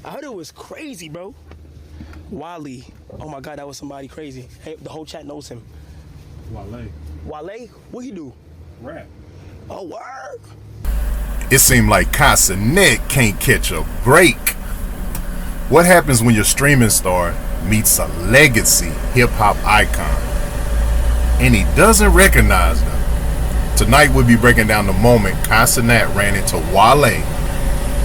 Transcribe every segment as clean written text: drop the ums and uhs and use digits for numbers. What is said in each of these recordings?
I heard it was crazy, bro. Wale. Oh my God, that was somebody crazy. Hey, the whole chat knows him. Wale. Wale? What he do? Rap. Oh, word. It seemed like Kai Cenat can't catch a break. What happens when your streaming star meets a legacy hip-hop icon and he doesn't recognize them? Tonight we'll be breaking down the moment Kai Cenat ran into Wale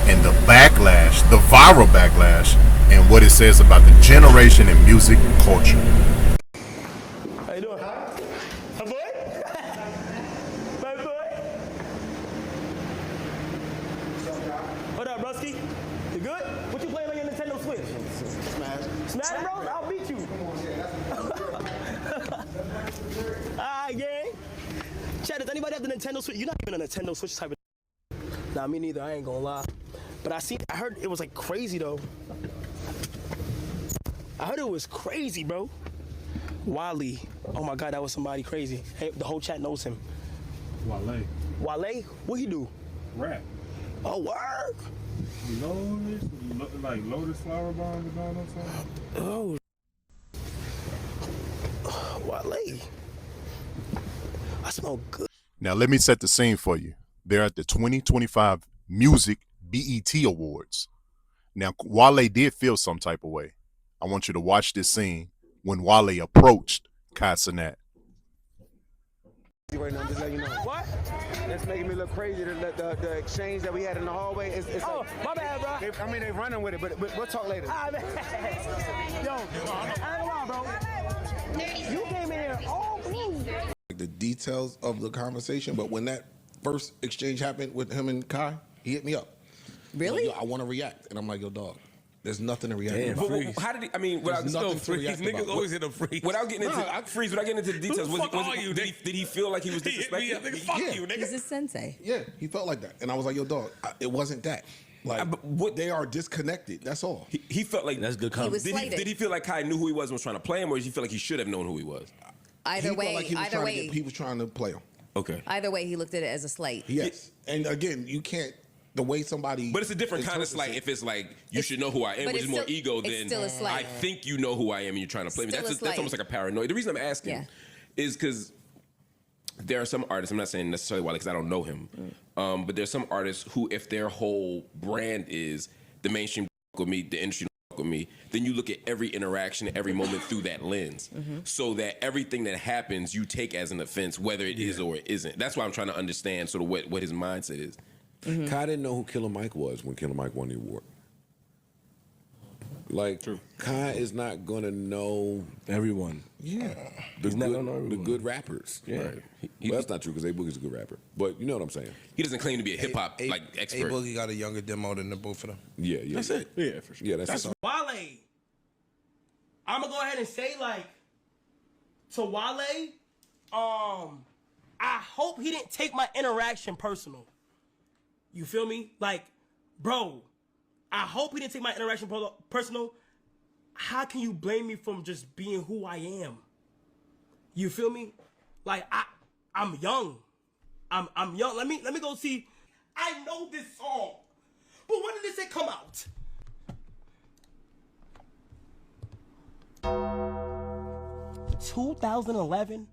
and the backlash, the viral backlash, and what it says about the generation in music and culture. How you doing? My boy? My boy? What up, Rusky? You good? What you playing on your Nintendo Switch? Smash. Smash Bros? I'll beat you. Alright, gang. Chad, does anybody have the Nintendo Switch? You're not even a Nintendo Switch type of. Nah, me neither. I ain't gonna lie. But I heard it was like crazy though. I heard it was crazy, bro. Wale. Oh my God, that was somebody crazy. Hey, the whole chat knows him. Wale. Wale? What he do? Rap. Oh, word. Lotus flower bombs and all that stuff. Oh. Wale. I smell good. Now let me set the scene for you. They're at the 2025 Music BET Awards. Now Wale did feel some type of way. I want you to watch this scene when Wale approached Kai Cenat. Right now, just let you know. What? That's making me look crazy. The exchange that we had in the hallway. It's Oh, like, my bad, bro. they're running with it, but we'll talk later. Ah, man. Yo, I ain't gonna lie, bro. You came in here all blue. The details of the conversation, but when that first exchange happened with him and Kai, he hit me up. Really? Like, yo, I want to react, and I'm like, yo, dog, there's nothing to react Damn, about. but how did he? I mean, without There's no nothing to freeze. react Niggas about. always hit a freeze. Without getting into without getting into the details, did he feel like he was disrespected? Fuck you, nigga. He's a sensei. Yeah, he felt like that, and I was like, yo, dog, it wasn't that. Like, they are disconnected. That's all. He felt like He that's good. was slighted. Did he feel like Kai knew who he was and was trying to play him, or did he feel like he should have known who he was? Either way, he was trying to play him. Okay. Either way, he looked at it as a slight. Yes, and again, you can't. The way somebody. But it's a different kind of slight if it's like, you should know who I am, which is more ego than I think you know who I am and you're trying to play me. That's almost like a paranoia. The reason I'm asking is because there are some artists, I'm not saying necessarily Wale because I don't know him, but there's some artists who, if their whole brand is the mainstream with me, the industry with me, then you look at every interaction, every moment through that lens, so that everything that happens you take as an offense, whether it is or it isn't. That's why I'm trying to understand sort of what his mindset is. Kai didn't know who Killer Mike was when Killer Mike won the award. Like, Kai is not gonna know everyone. Yeah, the good rappers. Yeah, right. Well, that's not true because A Boogie's a good rapper, but you know what I'm saying. He doesn't claim to be a hip hop like expert. A Boogie got a younger demo than the both of them. Yeah, That's it. Yeah, for sure. Yeah, that's it. Wale. I'm gonna go ahead and say, like, to Wale, I hope he didn't take my interaction personal. You feel me? Like, bro, I hope he didn't take my interaction personal. How can you blame me from just being who I am? You feel me? Like, I'm young. I'm young. Let me go see. I know this song. But when did it come out? $2011.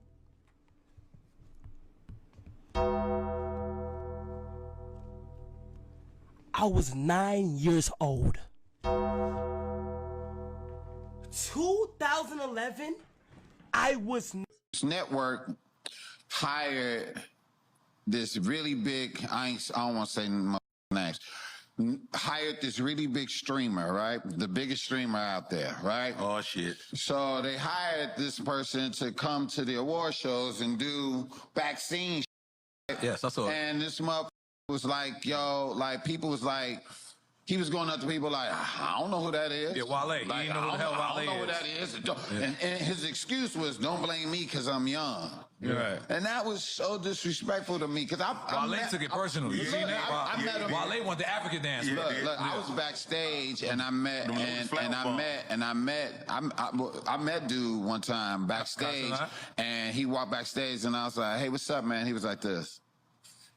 I was 9 years old. 2011, I was. This network hired this really big, I don't want to say names, hired this really big streamer, right? The biggest streamer out there, right? Oh, shit. So they hired this person to come to the award shows and do backstage. Yes, I saw it. And this motherfucker was like, yo, like people was like, he was going up to people like, I don't know who that is. Yeah, Wale. Like, You ain't know who the hell Wale I don't know who that is. And his excuse was, don't blame me because I'm young. Right. And that was so disrespectful to me because Wale took it personally. You seen that? I met him. Wale wanted the African dance. Look, I was backstage and I met I met dude one time backstage, and he walked backstage and I was like, hey, what's up, man? He was like this.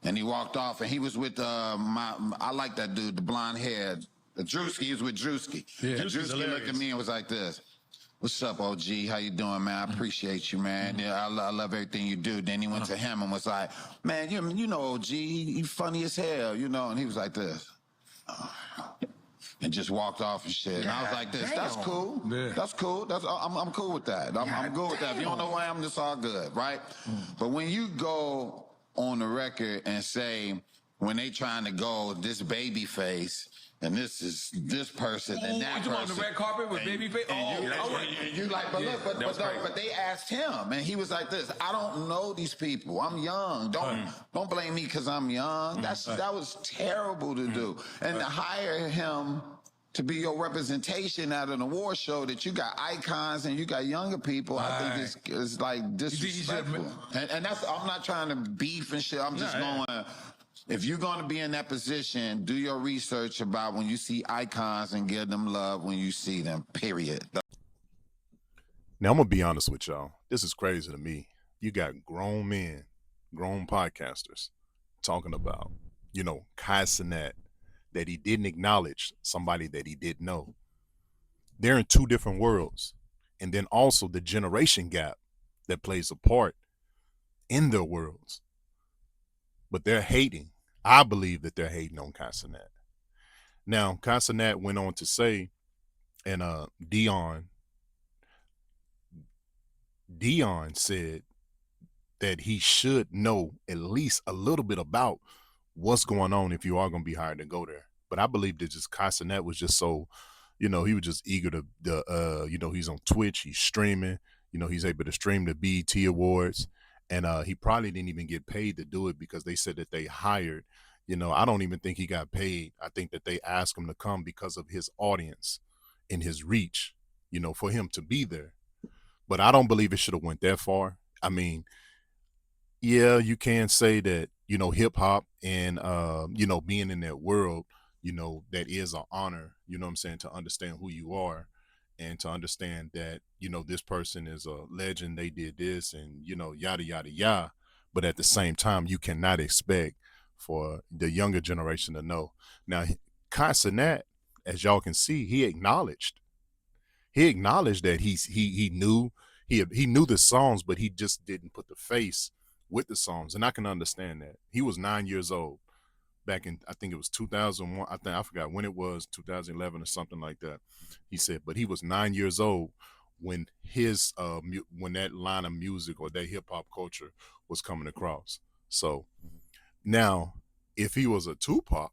And he walked off, and he was with I like that dude, the blonde haired Drewski, he was with Drewski. Yeah, And Drewski looked at me and was like this. What's up, OG? How you doing, man? I appreciate you, man. Yeah, I love everything you do. Then he went to him and was like, man, you know OG, you funny as hell, you know? And he was like this. And just walked off and shit. And I was like this, that's cool. Yeah. That's cool. I'm cool with that. I'm good with that. If you don't know who I am, it's all good, right? But when you go on the record and say, when they trying to go this baby face, and this is this person and that person. On the red carpet with Babyface? You like, but look, but they asked him, and he was like this. I don't know these people. I'm young. Don't blame me because I'm young. That was terrible to do. And to hire him to be your representation at an award show that you got icons and you got younger people, I think it's like disrespectful. And that's, I'm not trying to beef and shit. I'm just going. If you're going to be in that position, do your research about when you see icons and give them love when you see them, period. Now, I'm going to be honest with y'all. This is crazy to me. You got grown men, grown podcasters talking about, Kai Cenat, that he didn't acknowledge somebody that he didn't know. They're in two different worlds. And then also the generation gap that plays a part in their worlds. But they're hating. I believe that they're hating on Kai Cenat. Now, Kai Cenat went on to say, and Dion said that he should know at least a little bit about what's going on if you are going to be hired to go there. But I believe that just Kai Cenat was just so, he was just eager to he's on Twitch, he's streaming, he's able to stream the BET Awards. And he probably didn't even get paid to do it because they said that they hired, I don't even think he got paid. I think that they asked him to come because of his audience and his reach, for him to be there. But I don't believe it should have went that far. I mean, yeah, you can say that, hip hop and, being in that world, that is an honor, what I'm saying, to understand who you are. And to understand that, this person is a legend, they did this and, yada, yada, yada. But at the same time, you cannot expect for the younger generation to know. Now, Kai Cenat, as y'all can see, he acknowledged that he knew the songs, but he just didn't put the face with the songs. And I can understand that. He was 9 years old back in, I think it was 2001. I forgot when it was, 2011 or something like that. He said, but he was 9 years old when his when that line of music or that hip hop culture was coming across. So now, if he was a Tupac,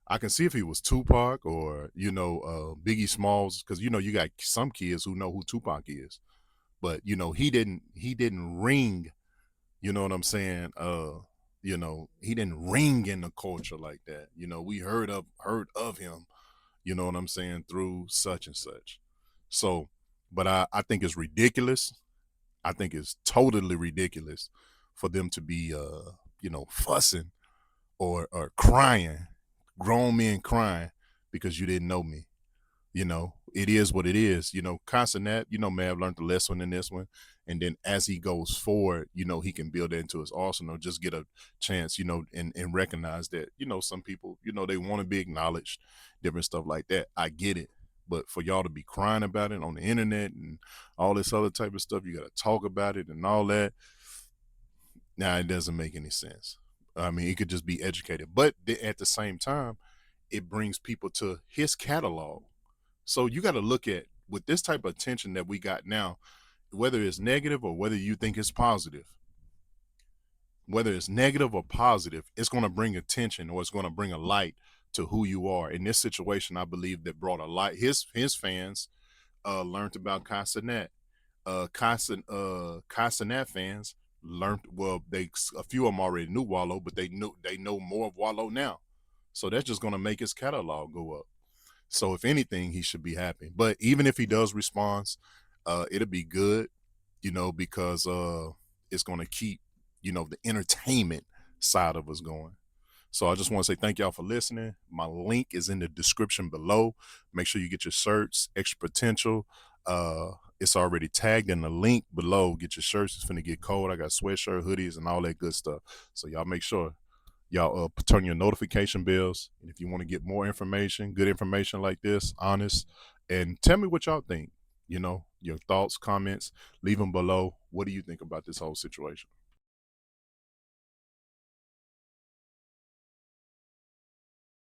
I can see if he was Tupac or Biggie Smalls, because you got some kids who know who Tupac is, but he didn't ring. You know what I'm saying? He didn't ring in the culture like that. We heard of him, you know what I'm saying, through such and such. So, but I think it's ridiculous. I think it's totally ridiculous for them to be, fussing or crying, grown men crying because you didn't know me. It is what it is. Kai Cenat, may have learned the lesson in this one. And then as he goes forward, he can build that into his arsenal, just get a chance, and recognize that, some people, they want to be acknowledged, different stuff like that. I get it. But for y'all to be crying about it on the internet and all this other type of stuff, you got to talk about it and all that. Now, it doesn't make any sense. I mean, it could just be educated. But at the same time, it brings people to his catalog. So you got to look at, with this type of attention that we got now, whether it's negative or whether you think it's positive, whether it's negative or positive, it's going to bring attention or it's going to bring a light to who you are. In this situation, I believe that brought a light. His fans learned about Kai Cenat. Kai Cenat fans learned, a few of them already knew Wale, but they know more of Wale now. So that's just going to make his catalog go up. So if anything, he should be happy. But even if he does respond, it'll be good, because it's going to keep, the entertainment side of us going. So I just want to say thank y'all for listening. My link is in the description below. Make sure you get your shirts, Extra Potential. It's already tagged in the link below. Get your shirts. It's finna get cold. I got sweatshirt, hoodies, and all that good stuff. So y'all make sure Y'all turn your notification bells. And if you want to get more information, good information like this, honest, and tell me what y'all think. You know, your thoughts, comments, leave them below. What do you think about this whole situation?